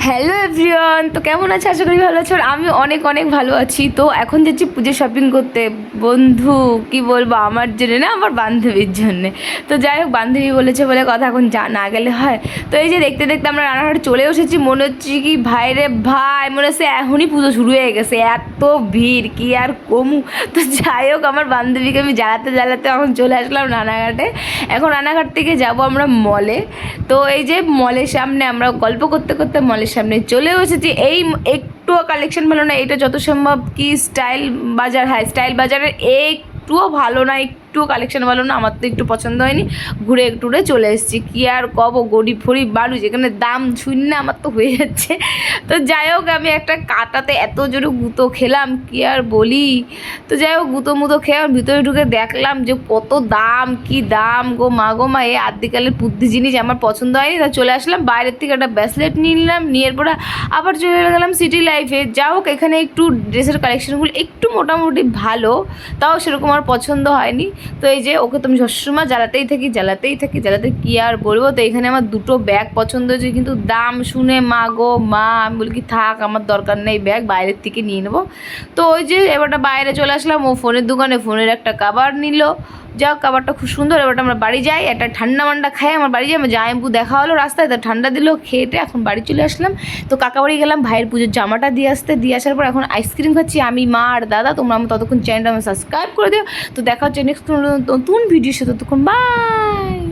Hello everyone, তো কেমন আছে? আশা করি ভালো আছো। আর আমি অনেক অনেক ভালো আছি। তো এখন যাচ্ছি পুজো শপিং করতে। বন্ধু কি বলবো, আমার জন্য না, আমার বান্ধবীর জন্যে। তো যাই হোক, বান্ধবী বলেছে বলে কথা, এখন না গেলে হয়। তো এই যে দেখতে দেখতে আমরা রানাঘাট চলে এসেছি। মনে হচ্ছে কি ভাই রে ভাই, মনে হচ্ছে এখনই পুজো শুরু হয়ে গেছে, এত ভিড় কি আর কমু। তো যাই হোক, আমার বান্ধবীকে আমি জ্বালাতে জ্বালাতে এখন চলে আসলাম রানাঘাটে। এখন রানাঘাট থেকে যাব আমরা মলে। তো এই যে মলের সামনে আমরা গল্প করতে করতে মলের সামনে চলেও এসেছি। এই একটুও কালেকশন ভালো না, এটা যত সম্ভব কি স্টাইল বাজার, হ্যাঁ স্টাইল বাজারের একটুও ভালো না, একটুও কালেকশন ভালো না। আমার তো একটু পছন্দ হয়নি, ঘুরে একটু চলে এসেছি। কি আর কব, গরিব ফরিব বাড়ু, যেখানে দাম শূন্য আমার তো হয়ে যাচ্ছে। তো যাই হোক, আমি একটা কাটাতে এত জোরে গুঁতো খেলাম, কি আর বলি। তো যাই হোক, গুঁতো মুতো খেয়ে ভিতরে ঢুকে দেখলাম যে কত দাম, কি দাম গো মা, এই আদ্যিকালের বুদ্ধি জিনিস আমার পছন্দ হয়নি। তা চলে আসলাম বাইরের থেকে, একটা ব্রেসলেট নিলাম, নিয়ে পরে আবার চলে গেলাম সিটি লাইফে। যা হোক, এখানে একটু ড্রেসের কালেকশনগুলো একটু মোটামুটি ভালো, তাও সেরকম আমার পছন্দ হয়নি। তো এই যে ওকে তো আমি সবসময় জ্বালাতেই থাকি, কী আর বলবো। তো এখানে আমার দুটো ব্যাগ পছন্দ হয়েছে, কিন্তু দাম শুনে মা গো মা, আমি বলি কি থাক, আমার দরকার নেই ব্যাগ, বাইরের থেকে নিয়ে নেবো। তো ওই যে এবারটা বাইরে চলে আসলাম, ও ফোনের দোকানে ফোনের একটা কাভার নিল। যাও, কাভারটা খুব সুন্দর। এবারটা আমরা বাড়ি যাই, একটা ঠান্ডা মান্ডা খাই, আমার বাড়ি যাই। আমার জামাইবু দেখা হলো রাস্তায়, তো ঠান্ডা দিল, খেয়েটে এখন বাড়ি চলে আসলাম। তো কাকা বাড়ি গেলাম ভাইয়ের পুজোর জামাটা দিয়ে আসার পর এখন আইসক্রিম খাচ্ছি আমি, মা আর দাদা। তোমরা আমার ততক্ষণ চ্যানেলটা আমি সাবস্ক্রাইব করে দিও। তো দেখা হচ্ছে নেক্সট নতুন ভিডিওর সাথে, ততক্ষণ বাই।